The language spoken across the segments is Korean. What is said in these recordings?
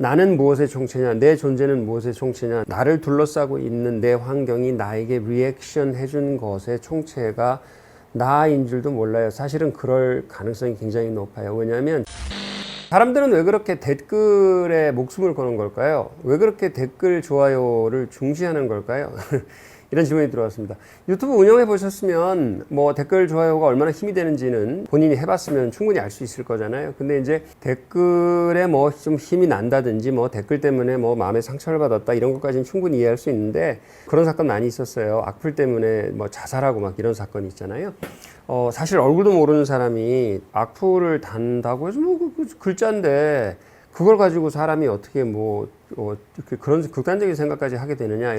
나는 무엇의 총체냐, 내 존재는 무엇의 총체냐, 나를 둘러싸고 있는 내 환경이 나에게 리액션 해준 것의 총체가 나인 줄도 몰라요. 사실은 그럴 가능성이 굉장히 높아요. 왜냐하면 사람들은 왜 그렇게 댓글에 목숨을 거는 걸까요? 왜 그렇게 댓글 좋아요를 중시하는 걸까요? 이런 질문이 들어왔습니다. 유튜브 운영해 보셨으면 뭐 댓글 좋아요가 얼마나 힘이 되는지는 본인이 해봤으면 충분히 알 수 있을 거잖아요. 근데 이제 댓글에 뭐 좀 힘이 난다든지 뭐 댓글 때문에 뭐 마음에 상처를 받았다 이런 것까지는 충분히 이해할 수 있는데 그런 사건 많이 있었어요. 악플 때문에 뭐 자살하고 막 이런 사건이 있잖아요. 사실 얼굴도 모르는 사람이 악플을 단다고 해서 뭐 그 글자인데 그걸 가지고 사람이 어떻게 그런 극단적인 생각까지 하게 되느냐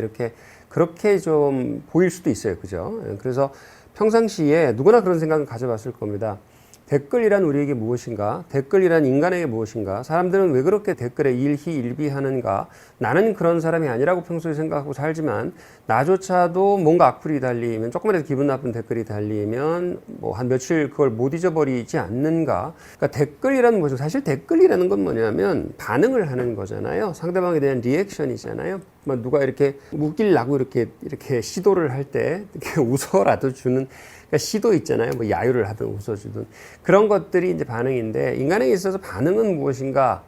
그렇게 좀 보일 수도 있어요. 그죠? 그래서 평상시에 누구나 그런 생각을 가져봤을 겁니다. 댓글이란 우리에게 무엇인가? 댓글이란 인간에게 무엇인가? 사람들은 왜 그렇게 댓글에 일희일비하는가? 나는 그런 사람이 아니라고 평소에 생각하고 살지만 나조차도 뭔가 악플이 달리면 조금이라도 기분 나쁜 댓글이 달리면 뭐 한 며칠 그걸 못 잊어버리지 않는가? 그러니까 댓글이라는 것은 사실 댓글이라는 건 뭐냐면 반응을 하는 거잖아요. 상대방에 대한 리액션이잖아요. 뭐 누가 이렇게 웃기려고 이렇게 시도를 할 때 이렇게 웃어라도 주는 그러니까 시도 있잖아요. 뭐 야유를 하든 웃어주든 그런 것들이 이제 반응인데 인간에게 있어서 반응은 무엇인가?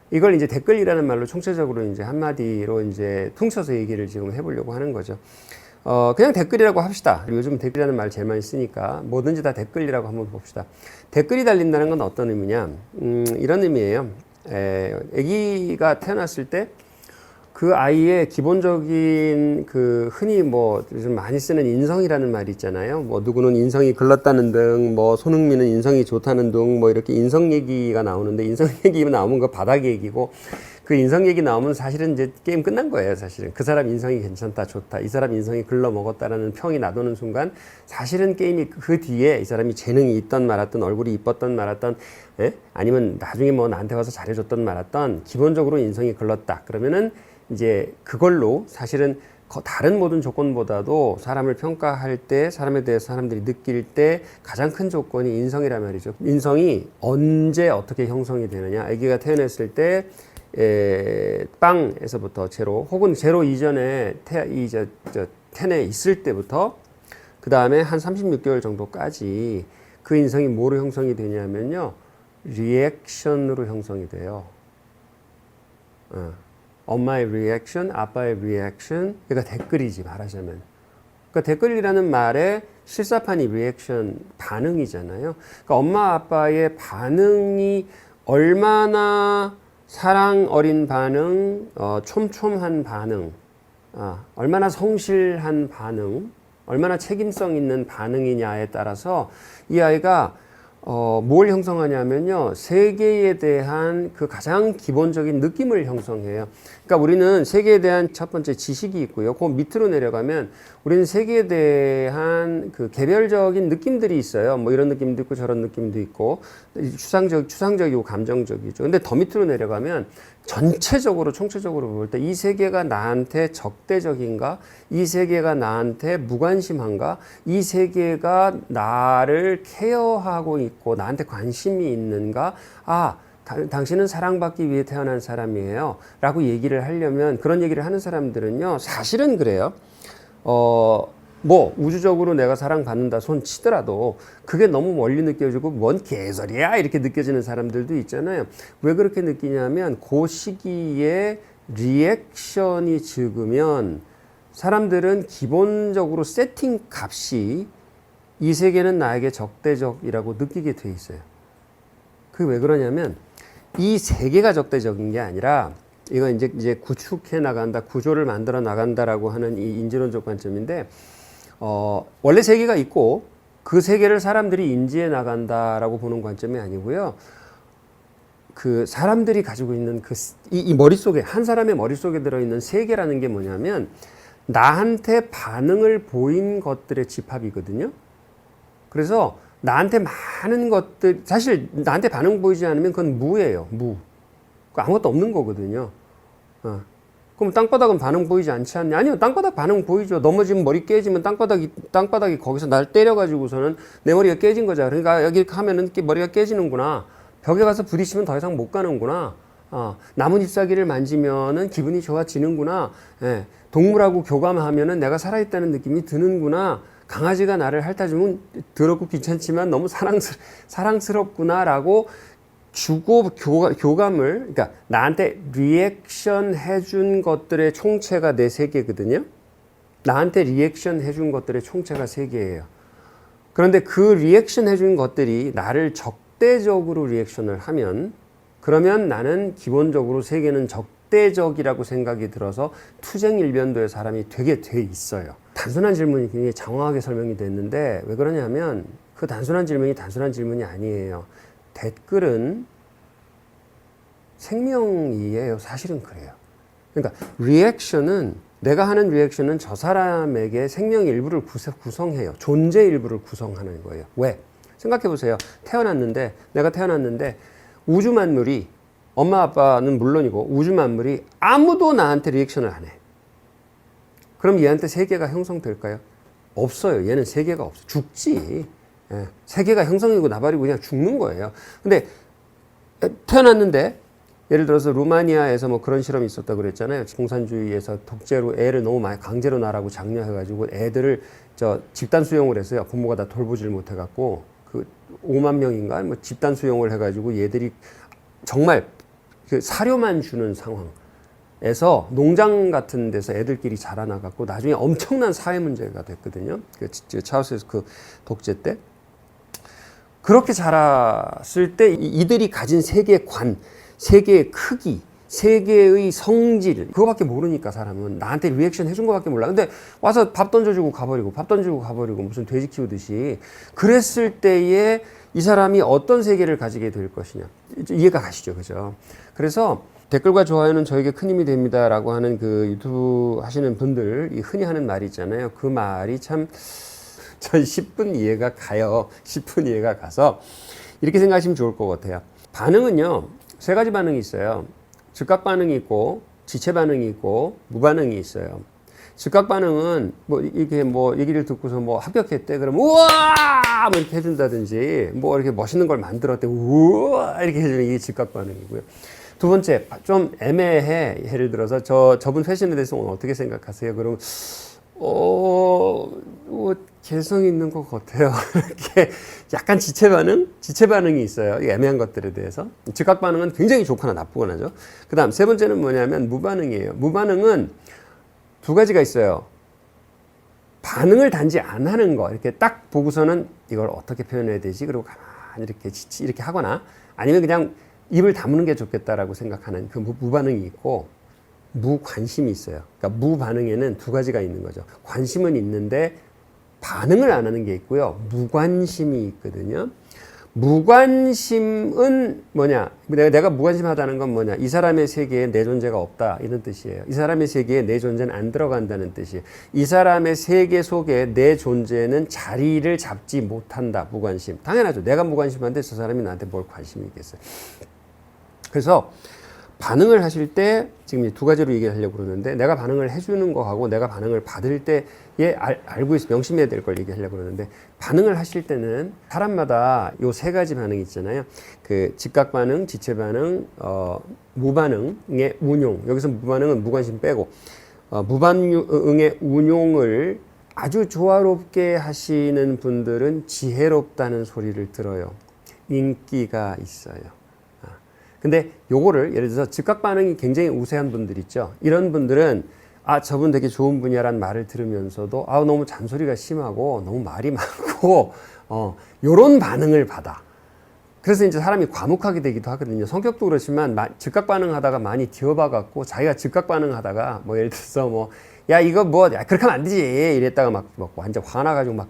이걸 이제 댓글이라는 말로 총체적으로 이제 한마디로 이제 퉁쳐서 얘기를 지금 해보려고 하는 거죠. 그냥 댓글이라고 합시다. 요즘 댓글이라는 말 제일 많이 쓰니까 뭐든지 다 댓글이라고 한번 봅시다. 댓글이 달린다는 건 어떤 의미냐? 이런 의미예요. 아기가 태어났을 때 그 아이의 기본적인 그 흔히 뭐 요즘 많이 쓰는 인성이라는 말이 있잖아요. 뭐 누구는 인성이 글렀다는 등, 뭐 손흥민은 인성이 좋다는 등, 뭐 이렇게 인성 얘기가 나오는데 인성 얘기 나오면 그 바닥 얘기고 그 인성 얘기 나오면 사실은 이제 게임 끝난 거예요. 사실은 그 사람 인성이 괜찮다, 좋다, 이 사람 인성이 글러 먹었다라는 평이 나도는 순간 사실은 게임이 그 뒤에 이 사람이 재능이 있던 말았던 얼굴이 이뻤던 말았던 아니면 나중에 뭐 나한테 와서 잘해줬던 말았던 기본적으로 인성이 글렀다. 그러면은 이제 그걸로 사실은 다른 모든 조건보다도 사람을 평가할 때 사람에 대해서 사람들이 느낄 때 가장 큰 조건이 인성이란 말이죠. 인성이 언제 어떻게 형성이 되느냐. 아기가 태어났을 때 빵에서부터 제로 혹은 제로 이전에 텐에 있을 때부터 그 다음에 한 36개월 정도까지 그 인성이 뭐로 형성이 되냐면요. 리액션으로 형성이 돼요. 엄마의 리액션, 아빠의 리액션, 그러니까 댓글이지 말하자면. 그러니까 댓글이라는 말의 실사판이 리액션, 반응이잖아요. 그러니까 엄마 아빠의 반응이 얼마나 사랑 어린 반응, 촘촘한 반응, 얼마나 성실한 반응, 얼마나 책임성 있는 반응이냐에 따라서 이 아이가 뭘 형성하냐면요. 세계에 대한 그 가장 기본적인 느낌을 형성해요. 그러니까 우리는 세계에 대한 첫 번째 지식이 있고요. 그 밑으로 내려가면 우리는 세계에 대한 그 개별적인 느낌들이 있어요. 뭐 이런 느낌도 있고 저런 느낌도 있고 추상적이고 감정적이죠. 근데 더 밑으로 내려가면 전체적으로 총체적으로 볼 때 이 세계가 나한테 적대적인가? 이 세계가 나한테 무관심한가? 이 세계가 나를 케어하고 있고 나한테 관심이 있는가? 당신은 사랑받기 위해 태어난 사람이에요. 라고 얘기를 하려면 그런 얘기를 하는 사람들은요. 사실은 그래요. 뭐 우주적으로 내가 사랑받는다 손 치더라도 그게 너무 멀리 느껴지고 뭔 개소리야 이렇게 느껴지는 사람들도 있잖아요. 왜 그렇게 느끼냐면 그 시기에 리액션이 적으면 사람들은 기본적으로 세팅 값이 이 세계는 나에게 적대적이라고 느끼게 돼 있어요. 그게 왜 그러냐면 이 세계가 적대적인 게 아니라 이건 이제 구축해 나간다, 구조를 만들어 나간다라고 하는 이 인지론적 관점인데 원래 세계가 있고 그 세계를 사람들이 인지해 나간다라고 보는 관점이 아니고요. 그 사람들이 가지고 있는 이 머릿속에 한 사람의 머릿속에 들어있는 세계라는 게 뭐냐면 나한테 반응을 보인 것들의 집합이거든요. 그래서 나한테 많은 것들 사실 나한테 반응 보이지 않으면 그건 무예요. 무. 아무것도 없는 거거든요. 그럼 땅바닥은 반응 보이지 않지 않냐? 아니요, 땅바닥 반응 보이죠. 넘어지면 머리 깨지면 땅바닥이 거기서 날 때려가지고서는 내 머리가 깨진 거죠. 그러니까 여기 하면은 머리가 깨지는구나. 벽에 가서 부딪히면 더 이상 못 가는구나. 나뭇 잎사귀를 만지면은 기분이 좋아지는구나. 예, 동물하고 교감하면은 내가 살아있다는 느낌이 드는구나. 강아지가 나를 핥아주면 더럽고 귀찮지만 너무 사랑스럽구나라고 주고 교감을, 그러니까 나한테 리액션 해준 것들의 총체가 내 세계거든요. 나한테 리액션 해준 것들의 총체가 세계예요. 그런데 그 리액션 해준 것들이 나를 적대적으로 리액션을 하면, 그러면 나는 기본적으로 세계는 적대적이라고 생각이 들어서 투쟁일변도의 사람이 되게 돼 있어요. 단순한 질문이 굉장히 장황하게 설명이 됐는데 왜 그러냐면 그 단순한 질문이 단순한 질문이 아니에요. 댓글은 생명이에요. 사실은 그래요. 그러니까 리액션은, 내가 하는 리액션은 저 사람에게 생명의 일부를 구성해요. 존재 일부를 구성하는 거예요. 왜? 생각해 보세요. 내가 태어났는데 우주 만물이, 엄마 아빠는 물론이고 우주 만물이 아무도 나한테 리액션을 안 해. 그럼 얘한테 세계가 형성될까요? 없어요. 얘는 세계가 없어. 죽지. 예. 세계가 형성이고 나발이고 그냥 죽는 거예요. 근데 태어났는데, 예를 들어서 루마니아에서 뭐 그런 실험이 있었다고 그랬잖아요. 공산주의에서 독재로 애를 너무 많이 강제로 나라고 장려해가지고 애들을 집단 수용을 했어요. 부모가 다 돌보지를 못해갖고 그 5만 명인가 뭐 집단 수용을 해가지고 얘들이 정말 그 사료만 주는 상황에서 농장 같은 데서 애들끼리 자라나갖고 나중에 엄청난 사회 문제가 됐거든요. 그 차우스에서 그 독재 때. 그렇게 자랐을 때 이들이 가진 세계관, 세계의 크기, 세계의 성질, 그거밖에 모르니까 사람은 나한테 리액션 해준 거밖에 몰라. 근데 와서 밥 던져주고 가버리고 무슨 돼지 키우듯이, 그랬을 때에 이 사람이 어떤 세계를 가지게 될 것이냐. 이해가 가시죠, 그죠? 그래서 댓글과 좋아요는 저에게 큰 힘이 됩니다 라고 하는 그 유튜브 하시는 분들, 흔히 하는 말이 있잖아요. 그 말이 참 전 10분 이해가 가요. 10분 이해가 가서 이렇게 생각하시면 좋을 것 같아요. 반응은요, 세 가지 반응이 있어요. 즉각 반응이 있고, 지체 반응이 있고, 무반응이 있어요. 즉각 반응은 뭐 이렇게 뭐 얘기를 듣고서 뭐 합격했대 그러면 우와 뭐 이렇게 해준다든지, 뭐 이렇게 멋있는 걸 만들었대 우와 이렇게 해주는 게 즉각 반응이고요. 두 번째, 좀 애매해. 예를 들어서 저분 패션에 대해서 오늘 어떻게 생각하세요? 그러면 뭐 개성 있는 것 같아요. 이렇게 약간 지체 반응이 있어요. 애매한 것들에 대해서. 즉각 반응은 굉장히 좋거나 나쁘거나죠. 그 다음 세 번째는 뭐냐면 무반응이에요. 무반응은 두 가지가 있어요. 반응을 단지 안 하는 거. 이렇게 딱 보고서는 이걸 어떻게 표현해야 되지? 그리고 가만히 이렇게 하거나, 아니면 그냥 입을 다무는 게 좋겠다라고 생각하는 그 무반응이 있고, 무관심이 있어요. 그러니까 무반응에는 두 가지가 있는 거죠. 관심은 있는데 반응을 안 하는 게 있고요. 무관심이 있거든요. 무관심은 뭐냐? 내가 무관심하다는 건 뭐냐? 이 사람의 세계에 내 존재가 없다, 이런 뜻이에요. 이 사람의 세계에 내 존재는 안 들어간다는 뜻이에요. 이 사람의 세계 속에 내 존재는 자리를 잡지 못한다. 무관심. 당연하죠. 내가 무관심한데 저 사람이 나한테 뭘 관심이 있겠어요. 그래서 반응을 하실 때 지금 두 가지로 얘기를 하려고 그러는데, 내가 반응을 해주는 거하고 내가 반응을 받을 때에 알고 있어 명심해야 될 걸 얘기하려고 그러는데, 반응을 하실 때는 사람마다 요 세 가지 반응이 있잖아요. 그 즉각 반응, 지체 반응, 무반응의 운용. 여기서 무반응은 무관심 빼고, 무반응의 운용을 아주 조화롭게 하시는 분들은 지혜롭다는 소리를 들어요. 인기가 있어요. 근데 요거를 예를 들어서 즉각 반응이 굉장히 우세한 분들 있죠. 이런 분들은 저분 되게 좋은 분이야라는 말을 들으면서도 너무 잔소리가 심하고 너무 말이 많고 요런 반응을 받아. 그래서 이제 사람이 과묵하게 되기도 하거든요. 성격도 그렇지만 즉각 반응하다가 많이 뒤어봐 갖고 자기가 즉각 반응하다가 뭐 예를 들어서 뭐 야 이거 뭐 그렇게 하면 안 되지 이랬다가 막 완전 화나가지고 막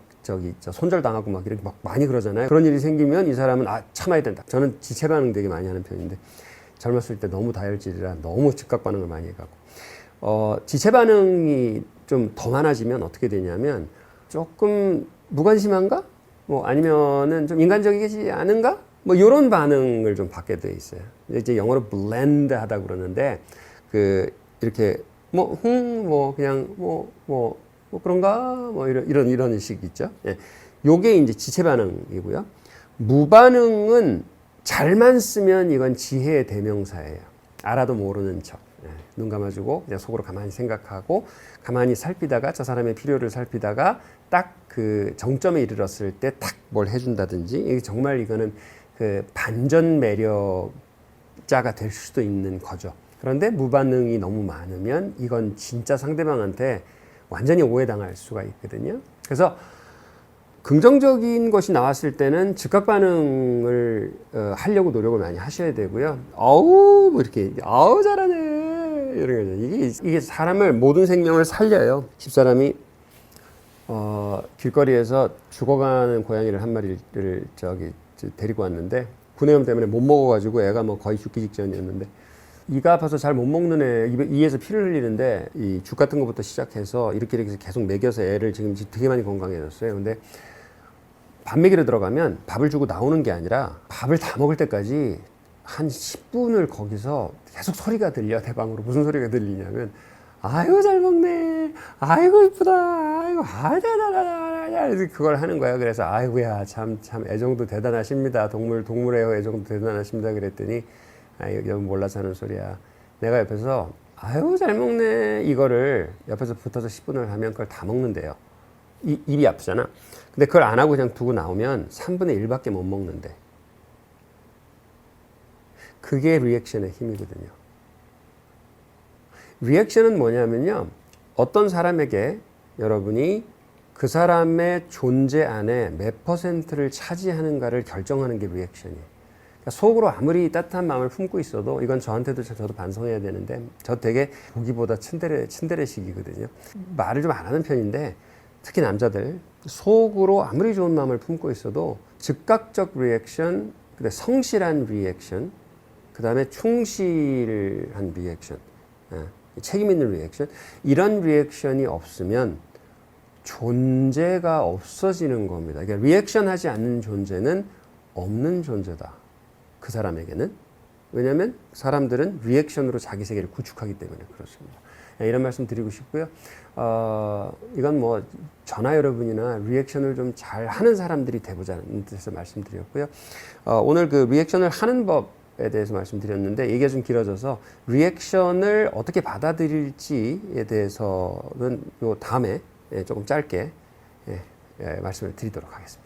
손절당하고 막 이렇게 막 많이 그러잖아요. 그런 일이 생기면 이 사람은 참아야 된다. 저는 지체 반응 되게 많이 하는 편인데, 젊었을 때 너무 다혈질이라 너무 즉각 반응을 많이 해갖고, 지체 반응이 좀 더 많아지면 어떻게 되냐면 조금 무관심한가? 뭐 아니면은 좀 인간적이지 않은가? 뭐 이런 반응을 좀 받게 돼 있어요. 이제 영어로 blend 하다 그러는데, 이렇게 그냥 그런가? 뭐 이런 식 있죠. 예. 요게 이제 지체 반응이고요. 무반응은 잘만 쓰면 이건 지혜의 대명사예요. 알아도 모르는 척. 눈 감아주고 그냥 속으로 가만히 생각하고 가만히 살피다가 저 사람의 필요를 살피다가 딱 그 정점에 이르렀을 때 탁 뭘 해준다든지 이게 정말 이거는 그 반전 매력자가 될 수도 있는 거죠. 그런데 무반응이 너무 많으면 이건 진짜 상대방한테 완전히 오해당할 수가 있거든요. 그래서 긍정적인 것이 나왔을 때는 즉각 반응을 하려고 노력을 많이 하셔야 되고요. 어우 뭐 이렇게 어우 잘하네 이런 거죠. 이게 사람을 모든 생명을 살려요. 집사람이 길거리에서 죽어가는 고양이를 한 마리를 데리고 왔는데 구내염 때문에 못 먹어가지고 애가 뭐 거의 죽기 직전이었는데 이가 아파서 잘 못 먹는 애 이에서 피를 흘리는데 이 죽 같은 것부터 시작해서 이렇게 계속 먹여서 애를 지금 되게 많이 건강해졌어요. 근데 밥 먹이러 들어가면 밥을 주고 나오는 게 아니라 밥을 다 먹을 때까지 한 10분을 거기서 계속 소리가 들려. 대방으로 무슨 소리가 들리냐면 아이고 잘 먹네, 아이고 이쁘다, 아이고 아자자자자 그걸 하는 거야. 그래서 아이고야 참 애정도 대단하십니다. 동물의 애정도 대단하십니다. 그랬더니 여기 몰라서 하는 소리야. 내가 옆에서 아이고 잘 먹네 이거를 옆에서 붙어서 10분을 하면 그걸 다 먹는데요. 입이 아프잖아. 근데 그걸 안 하고 그냥 두고 나오면 3분의 1밖에 못 먹는데. 그게 리액션의 힘이거든요. 리액션은 뭐냐면요. 어떤 사람에게 여러분이 그 사람의 존재 안에 몇 퍼센트를 차지하는가를 결정하는 게 리액션이에요. 그러니까 속으로 아무리 따뜻한 마음을 품고 있어도 이건 저한테도 저도 반성해야 되는데 저 되게 보기보다 친데레식이거든요. 말을 좀 안 하는 편인데 특히 남자들 속으로 아무리 좋은 마음을 품고 있어도 즉각적 리액션, 성실한 리액션, 그 다음에 충실한 리액션, 책임 있는 리액션, 이런 리액션이 없으면 존재가 없어지는 겁니다. 그러니까 리액션 하지 않는 존재는 없는 존재다. 그 사람에게는. 왜냐하면 사람들은 리액션으로 자기 세계를 구축하기 때문에 그렇습니다. 이런 말씀 드리고 싶고요. 이건 뭐 저나 여러분이나 리액션을 좀 잘 하는 사람들이 되보자는 뜻에서 말씀드렸고요. 오늘 그 리액션을 하는 법에 대해서 말씀드렸는데 얘기가 좀 길어져서 리액션을 어떻게 받아들일지에 대해서는 요 다음에 조금 짧게 말씀을 드리도록 하겠습니다.